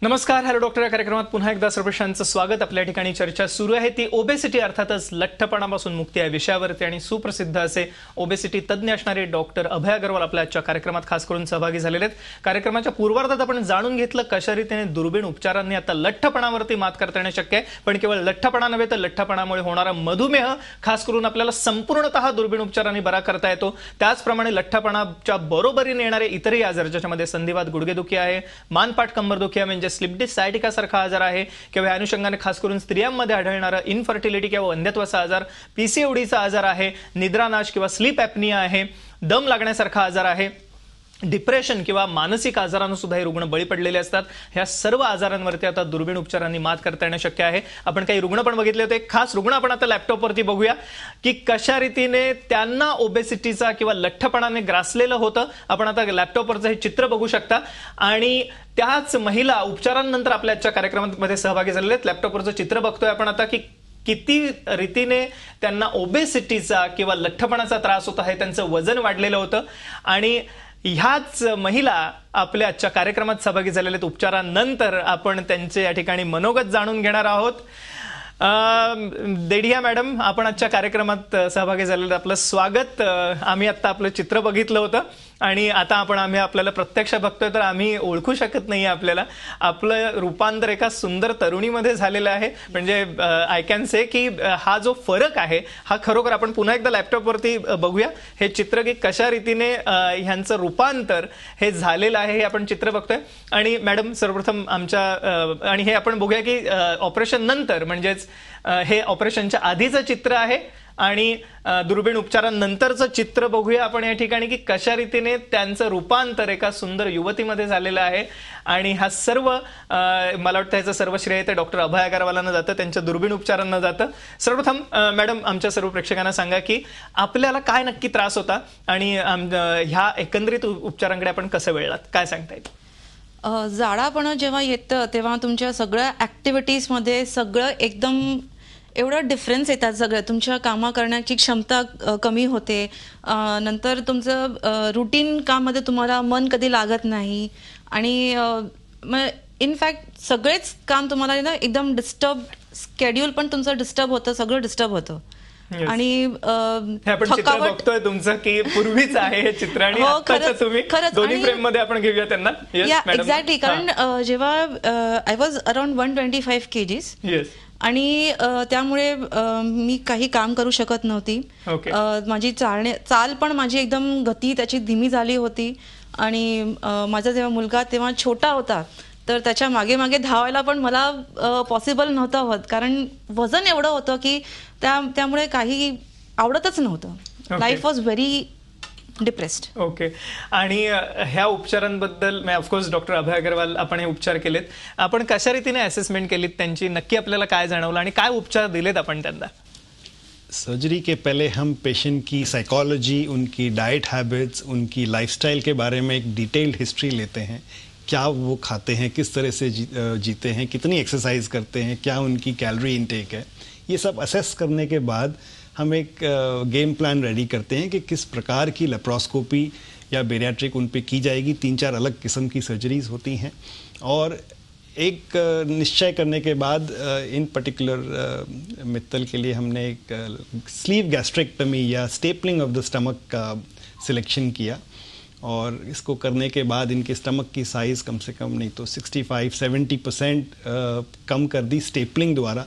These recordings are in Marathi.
नमस्कार, हॅलो डॉक्टर या कार्यक्रमात पुन्हा एकदा सर्वेशांचं स्वागत. आपल्या ठिकाणी चर्चा सुरू आहे ती ओबेसिटी अर्थातच लठ्ठपणापासून मुक्ती या विषयावरती आणि सुप्रसिद्ध असे ओबेसिटी तज्ज्ञ असणारे डॉक्टर अभय अग्रवाल आपल्या आजच्या कार्यक्रमात खास करून सहभागी झालेले आहेत. कार्यक्रमाच्या पूर्वार्धात आपण जाणून घेतलं कशा रीतीने दुर्बीण उपचारांनी आता लठ्ठपणावरती मात करता येणे शक्य आहे. पण केवळ लठ्ठपणा नव्हे तर लठ्ठपणामुळे होणारा मधुमेह खास करून आपल्याला संपूर्णतः दुर्बीण उपचारांनी बरा करता येतो. त्याचप्रमाणे लठ्ठपणाच्या बरोबरीने येणारे इतरही आजार ज्याच्यामध्ये संधिवात, गुडघेदुखी आहे, मानपाट कंबरदुखी आहे म्हणजे स्लिप डिस्क सायटिका सारखा आजार आहे किंवा या अनुषंगाने खास करून स्त्रियांमध्ये आढळणारा इनफर्टिलिटी किंवा वंध्यत्वाचा आजार, पीसीओडीचा आजार आहे, निद्रानाश किंवा स्लीप ॲपनिया आहे, दम लागण्यासारखा आजार आहे, डिप्रेशन किंवा मानसिक आजारांना सुद्धा हे रुग्ण बळी पडलेले असतात. ह्या सर्व आजारांवरती आता दुर्बीण उपचारांनी मात करता येणं शक्य आहे. आपण काही रुग्ण पण बघितले होते. खास रुग्ण आपण आता लॅपटॉपवरती बघूया की कशा रीतीने त्यांना ओबेसिटीचा किंवा लठ्ठपणाने ग्रासलेलं होतं. आपण आता लॅपटॉपवरचं हे चित्र बघू शकता आणि त्याच महिला उपचारांनंतर आपल्या आजच्या कार्यक्रमामध्ये सहभागी झालेले आहेत. लॅपटॉपवरचं चित्र बघतोय आपण आता की किती रीतीने त्यांना ओबेसिटीचा किंवा लठ्ठपणाचा त्रास होत आहे, त्यांचं वजन वाढलेलं होतं आणि ह्याच महिला आपल्या आजच्या कार्यक्रमात सहभागी झालेल्या आहेत. उपचारानंतर आपण त्यांचे या ठिकाणी मनोगत जाणून घेणार आहोत. देडिया मॅडम, आपण आजच्या कार्यक्रमात सहभागी झालेलं आपलं स्वागत. आम्ही आता आपलं चित्र बघितलं होतं आणि आता आम्ही आपल्याला प्रत्यक्ष बघतोय तर आम्ही ओळखू शकत नाही. आपल्याला आपलं रूपांतर एका सुंदर तरुणीमध्ये झालेलं आहे. म्हणजे आय कॅन से की हा जो फरक आहे हा खरोखर आपण पुन्हा एकदा लॅपटॉपवरती बघूया हे चित्र की कशा रीतीने ह्यांचं रूपांतर हे झालेलं आहे हे आपण चित्र बघतोय. आणि मॅडम सर्वप्रथम आमच्या आणि हे आपण बघूया की ऑपरेशन नंतर म्हणजेच हे ऑपरेशनच्या आधीचं चित्र आहे आणि दुर्बीण उपचारांनंतरचं चित्र बघूया आपण या ठिकाणी की कशा रीतीने त्यांचं रूपांतर एका सुंदर युवतीमध्ये झालेलं आहे. आणि हा सर्व मला वाटतं ह्याचं सर्व श्रेय ते डॉक्टर अभय अग्रवालांना जातं, त्यांच्या दुर्बीण उपचारांना जातं. सर्वप्रथम मॅडम आमच्या सर्व प्रेक्षकांना सांगा की आपल्याला काय नक्की त्रास होता आणि ह्या एकंदरीत उपचारांकडे आपण कसं वळलात, काय सांगता येईल? जाडापणा जेव्हा येतं तेव्हा तुमच्या सगळ्या ॲक्टिव्हिटीजमध्ये सगळं एकदम एवढं डिफरन्स येतात. सगळं तुमच्या कामं करण्याची क्षमता कमी होते. नंतर तुमचं रुटीन काममध्ये तुम्हाला मन कधी लागत नाही आणि इनफॅक्ट सगळेच काम तुम्हाला ना एकदम डिस्टर्ब, स्केड्यूल पण तुमचं डिस्टर्ब होतं, सगळं डिस्टर्ब होतं. आणि बघतोय तुमचं की पूर्वीच आहे हे चित्र आणि तुम्ही दोन्ही फ्रेम मध्ये आपण घेऊया त्यांना. एक्झॅक्टली, कारण जेव्हा आय वॉज अराउंड 125 kgs आणि त्यामुळे मी काही काम करू शकत नव्हती. माझी चाल पण माझी एकदम गती त्याची धीमी झाली होती आणि माझा जेव्हा मुलगा तेव्हा छोटा होता तर त्याच्या मागे मागे धावायला पण मला पॉसिबल नव्हतं होत, कारण वजन एवढं होतं की त्यामुळे काही आवडतच नव्हतं. Life was very depressed. Okay. आणि ह्या उपचारांबद्दल ऑफकोर्स डॉक्टर अभय अग्रवाल आपण हे उपचार केलेत, आपण कशा रीतीने असेसमेंट केलीत त्यांची, नक्की आपल्याला काय जाणवलं आणि काय उपचार दिलेत आपण त्यांना? सर्जरी के पहले हम पेशेंट की साइकोलॉजी, उनकी डाइट हैबिट्स, उनकी लाइफस्टाइल के बारे में एक डिटेल्ड हिस्ट्री लेते हैं. क्या वो खाते हैं, किस तरह से जीते हैं, कितनी एक्सरसाइज करते हैं, क्या उनकी कैलोरी इनटेक है, ये सब असेस करने के बाद हम एक गेम प्लान रेडी करते हैं कि किस प्रकार की लेप्रोस्कोपी या बेरियाट्रिक उन पे की जाएगी. 3-4 अलग किस्म की सर्जरीज होती हैं और एक निश्चय करने के बाद इन पर्टिकुलर मित्तल के लिए हमने एक स्लीव गैस्ट्रेक्टमी या स्टेपलिंग ऑफ द स्टमक का सिलेक्शन किया और इसको करने के बाद इनके स्टमक की साइज़ कम से कम नहीं तो 65-70% कम कर दी स्टेपलिंग द्वारा.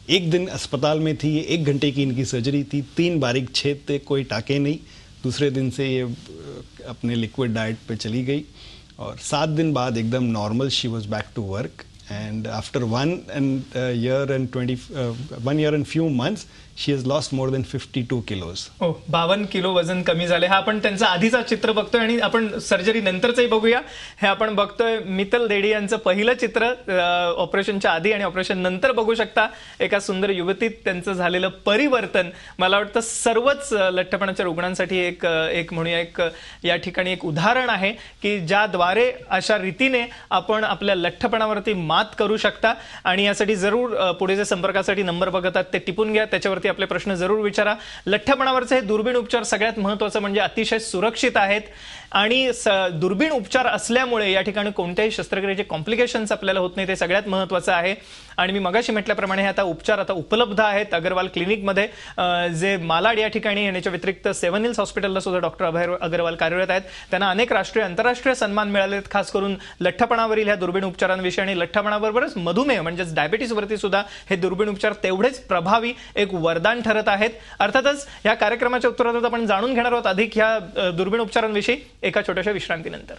एक दिन अस्पताल में थी, ये 1 घंटे की इनकी सर्जरी थी, 3 बारीक छेद थे, कोई टाके नहीं. दूसरे दिन से ये अपने लिक्विड डाइट पे चली गई और 7 दिन बाद एकदम normal she was back to work. And after 1 year and few months, she has lost more than 52 kilos. 52 kilo वजन कमी झाले. हा आपण त्यांचा आधीचा चित्र बघतोय आणि आपण सर्जरी नंतरचंही बघूया. हे आपण बघतोय मित्तल देडी यांचं पहिलं चित्र ऑपरेशनच्या आधी आणि ऑपरेशन नंतर बघू शकता. एका सुंदर युवतीत त्यांचं झालेलं परिवर्तन मला वाटतं सर्वच लठ्ठपणाच्या रुग्णांसाठी एक म्हणूया एक या ठिकाणी एक उदाहरण आहे की ज्याद्वारे अशा रीतीने आपण आपल्या लठ्ठपणावरती मात करू शकता. आणि यासाठी जरूर पुढे जे संपर्कासाठी नंबर बघतात ते टिपून घ्या, त्याच्यावरती आपले प्रश्न जरूर विचारा. लठ्ठपणावरचे हे दुर्बीण उपचार सगळ्यात महत्त्वाचं म्हणजे अतिशय सुरक्षित आहेत. आणि दुर्बीण उपचार असल्यामुळे या ठिकाणी कोणत्याही शस्त्रक्रियेचे कॉम्प्लिकेशन्स आपल्याला होत नाही, ते सगळ्यात महत्त्वाचं आहे. आणि मी मगाशी म्हटल्याप्रमाणे हे आता उपचार आता उपलब्ध आहेत अगरवाल क्लिनिकमध्ये, जे मालाड या ठिकाणी येण्याच्या व्यतिरिक्त सेव्हन हिल्स हॉस्पिटलला सुद्धा डॉक्टर अभय अग्रवाल कार्यरत आहेत. त्यांना अनेक राष्ट्रीय आंतरराष्ट्रीय सन्मान मिळालेत, खास करून लठ्ठपणावरील ह्या दुर्बीण उपचारांविषयी. आणि लठ्ठपणाबरोबरच मधुमेह म्हणजेच डायबिटीसवरती सुद्धा हे दुर्बीण उपचार तेवढेच प्रभावी एक वरदान ठरत आहेत. अर्थातच या कार्यक्रमाच्या उत्तरार्धात आपण जाणून घेणार आहोत अधिक ह्या दुर्बीण उपचारांविषयी एका छोट्याशा विश्रांतीनंतर.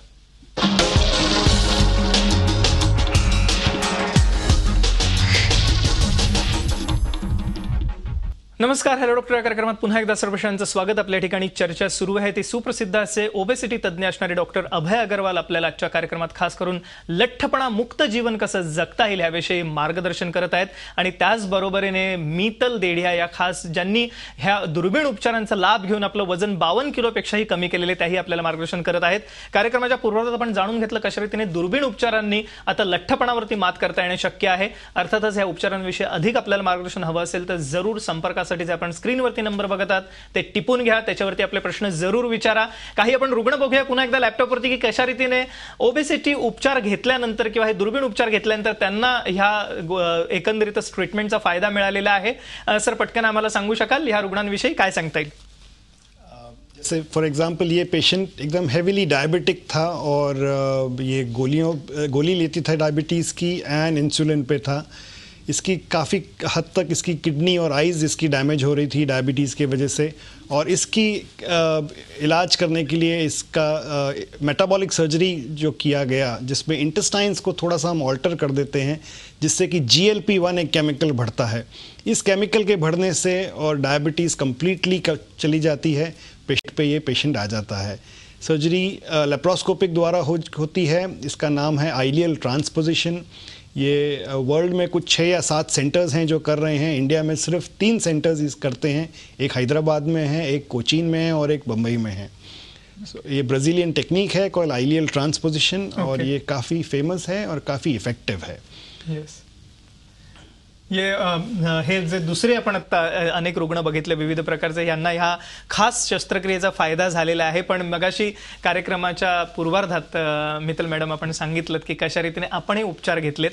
नमस्कार, हॅलो डॉक्टर या कार्यक्रमात पुन्हा एकदा सर्वशांचं स्वागत. आपल्या ठिकाणी चर्चा सुरू आहे ती सुप्रसिद्ध असे ओबेसिटी तज्ज्ञ असणारे डॉक्टर अभय अग्रवाल आपल्याला आजच्या कार्यक्रमात खास करून लठ्ठपणा मुक्त जीवन कसं जगता येईल याविषयी मार्गदर्शन करत आहेत. आणि त्याचबरोबरीने मीतल देढिया या खास ज्यांनी ह्या दुर्बीण उपचारांचा लाभ घेऊन आपलं वजन 52 किलोपेक्षाही कमी केलेले, त्याही आपल्याला मार्गदर्शन करत आहेत. कार्यक्रमाच्या पूर्वार्धात आपण जाणून घेतलं कशा रीतीने दुर्बीण उपचारांनी आता लठ्ठपणावरती मात करता येणे शक्य आहे. अर्थातच ह्या उपचारांविषयी अधिक आपल्याला मार्गदर्शन हवं असेल तर जरूर संपर्क आपण स्क्रीनवरती नंबर बघतात ते टिपून घ्या, त्याच्यावरती आपले प्रश्न जरूर विचारा. काही आपण रुग्ण बघूया पुन्हा एकदा लॅपटॉपवरती की कशा रीतीने ओबेसिटी उपचार घेतल्यानंतर किंवा हे दुर्बीण उपचार घेतल्यानंतर त्यांना ह्या एकंदरीतच ट्रीटमेंटचा फायदा मिळालेला आहे. सर, पटकन आम्हाला सांगू शकाल ह्या रुग्णांविषयी काय सांगता येईल? जैसे फॉर एग्जांपल ये पेशेंट एकदम हेवीली डायबिटिक था और ये गोली लेती था डायबिटीज़ की एंड इंसुलिन पे था. इसकी काफ़ी हद तक इसकी किडनी और आइज़ इसकी डैमेज हो रही थी डायबिटीज़ की वजह से, और इसकी इलाज करने के लिए इसका मेटाबॉलिक सर्जरी जो किया गया जिसमें इंटेस्टाइन्स को थोड़ा सा हम ऑल्टर कर देते हैं जिससे कि GLP-1 एक केमिकल बढ़ता है. इस केमिकल के बढ़ने से और डायबिटीज़ कम्प्लीटली चली जाती है, पेशेंट पे ये पेशेंट आ जाता है. सर्जरी लेप्रोस्कोपिक द्वारा होती है. इसका नाम है आइलियल ट्रांसपोजिशन. ये वर्ल्ड में कुछ 6 या 7 सेंटर्स हैं जो कर रहे हैं. इंडिया में सिर्फ 3 सेंटर्स इस करते हैं. एक हैदराबाद में है, एक कोचीन में है और एक बम्बई में है. ये ब्राज़ीलियन टेक्निक है कॉल्ड आइलियल ट्रांसपोजिशन और ये काफ़ी फेमस है और काफ़ी इफेक्टिव है. Yes. हे जे दुसरे आपण आता अनेक रुग्ण बघितले विविध प्रकारचे, यांना ह्या खास शस्त्रक्रियेचा फायदा झालेला आहे. पण मगाशी कार्यक्रमाच्या पूर्वार्धात मित्तल मॅडम आपण सांगितलं की कशा रीतीने आपणही उपचार घेतलेत.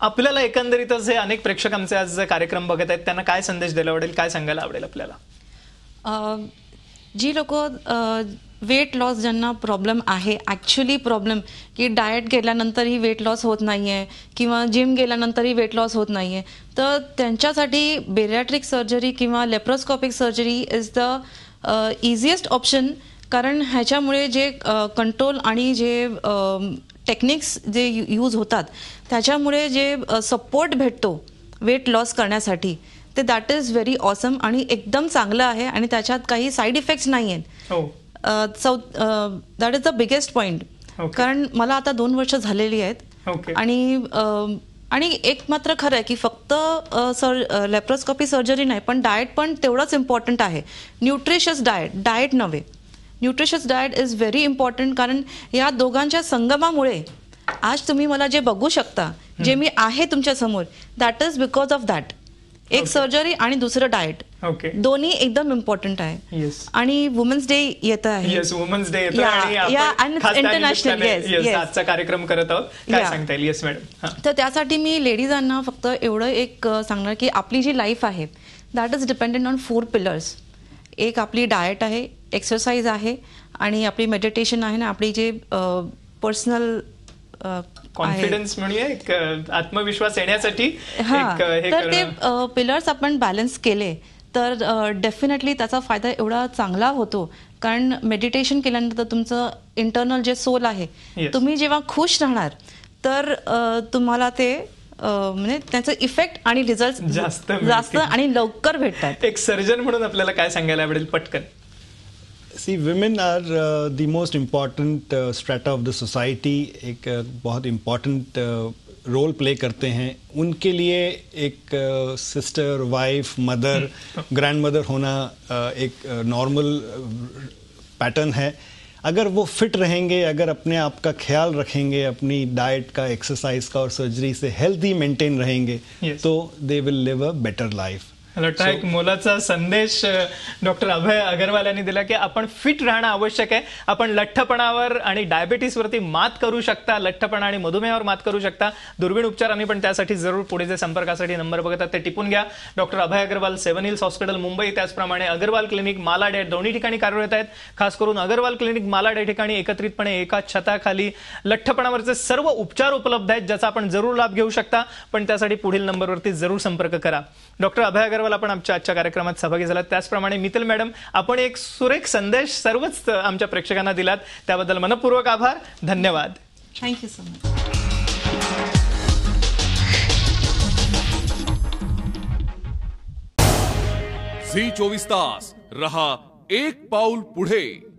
आपल्याला एकंदरीतच हे अनेक प्रेक्षक आमचे आज कार्यक्रम बघत आहेत, त्यांना काय संदेश द्यायला आवडेल, काय सांगायला आवडेल आपल्याला? जी लोक वेट लॉस ज्यांना प्रॉब्लेम आहे, ॲक्च्युली प्रॉब्लेम की डाएट केल्यानंतरही वेट लॉस होत नाही आहे किंवा जिम गेल्यानंतरही वेट लॉस होत नाही आहे, तर त्यांच्यासाठी बेरियाट्रिक सर्जरी किंवा laparoscopic surgery is the easiest option. कारण ह्याच्यामुळे जे कंट्रोल आणि जे टेक्निक्स जे यूज होतात त्याच्यामुळे जे सपोर्ट भेटतो वेट लॉस करण्यासाठी ते दॅट इज व्हेरी ऑसम आणि एकदम चांगलं आहे आणि त्याच्यात काही साईड इफेक्ट्स नाही आहेत. So that is the biggest point. कारण मला आता 2 वर्ष झालेली आहेत आणि एक मात्र खरं आहे की फक्त लेप्रोस्कोपी सर्जरी नाही पण डाएट पण तेवढंच इम्पॉर्टंट आहे. न्यूट्रिशियस डाएट नव्हे, nutritious diet is very important. कारण या दोघांच्या संगमामुळे आज तुम्ही मला जे बघू शकता, जे मी आहे तुमच्या समोर, that is because of that. एक सर्जरी आणि दुसरं डाएट, दोन्ही एकदम इम्पॉर्टंट आहे. आणि वुमेन्स डे येत आहे. वुमेन्स डे येतो आणि इंटरनॅशनल आजचा कार्यक्रम करत आहोत. काय सांगता येईल? Yes madam. तर त्यासाठी मी लेडीजांना फक्त एवढं एक सांगणार की आपली जी लाईफ आहे that is dependent on 4 pillars. एक आपली डाएट आहे, एक्सरसाइज आहे आणि आपली मेडिटेशन आहे ना, आपली जे पर्सनल कॉन्फिडन्स म्हणूया, एक आत्मविश्वास येण्यासाठी. तर ते पिलर्स आपण बॅलन्स केले तर डेफिनेटली त्याचा फायदा एवढा चांगला होतो. कारण मेडिटेशन केल्यानंतर तुमचं इंटरनल जे सोल आहे, तुम्ही जेव्हा खुश राहणार तर तुम्हाला ते म्हणजे त्याचा इफेक्ट आणि रिझल्ट जास्त आणि लवकर भेटतात. एक सर्जन म्हणून आपल्याला काय सांगायला आवडेल पटकन? See, women are the most important strata of the society. एक बहुत important रोल प्ले करते हैं. उनके लिए एक sister, wife, mother, grand mother होना एक नॉर्मल पैटर्न है. अगर वो फिट रहेंगे, अगर अपने आप का ख्याल रखेंगे, अपनी डाइट का, एक्सरसाइज का और सर्जरी से हेल्थी मेंटेन रहेंगे, तो they will live a better life. मला वाटतं एक मोलाचा संदेश डॉक्टर अभय अग्रवाल यांनी दिला की आपण फिट राहणं आवश्यक आहे. आपण लठ्ठपणावर आणि डायबिटीसवरती मात करू शकता, लठ्ठपणा आणि मधुमेहावर मात करू शकता दुर्बीण उपचारांनी, पण त्यासाठी जरूर पुढे जे संपर्कासाठी नंबर बघतात ते टिपून घ्या. डॉक्टर अभय अग्रवाल, 7 हिल्स हॉस्पिटल मुंबई, त्याचप्रमाणे अग्रवाल क्लिनिक मालाड या दोन्ही ठिकाणी कार्यरत आहेत. खास करून अग्रवाल क्लिनिक मालाड या ठिकाणी एकत्रितपणे एका छताखाली लठ्ठपणावरचे सर्व उपचार उपलब्ध आहेत, ज्याचा आपण जरूर लाभ घेऊ शकता. पण त्यासाठी पुढील नंबरवरती जरूर संपर्क करा. डॉक्टर अभय अग्रवाल आपण आजच्या कार्यक्रमात सहभागी झालात. त्याचप्रमाणे मित्तल मॅडम, आपण एक सुरेख संदेश सर्वच आमच्या प्रेक्षकांना दिलात, त्याबद्दल मनपूर्वक आभार. धन्यवाद. Thank you so much. झी 24 तास रहा एक पाऊल पुढे.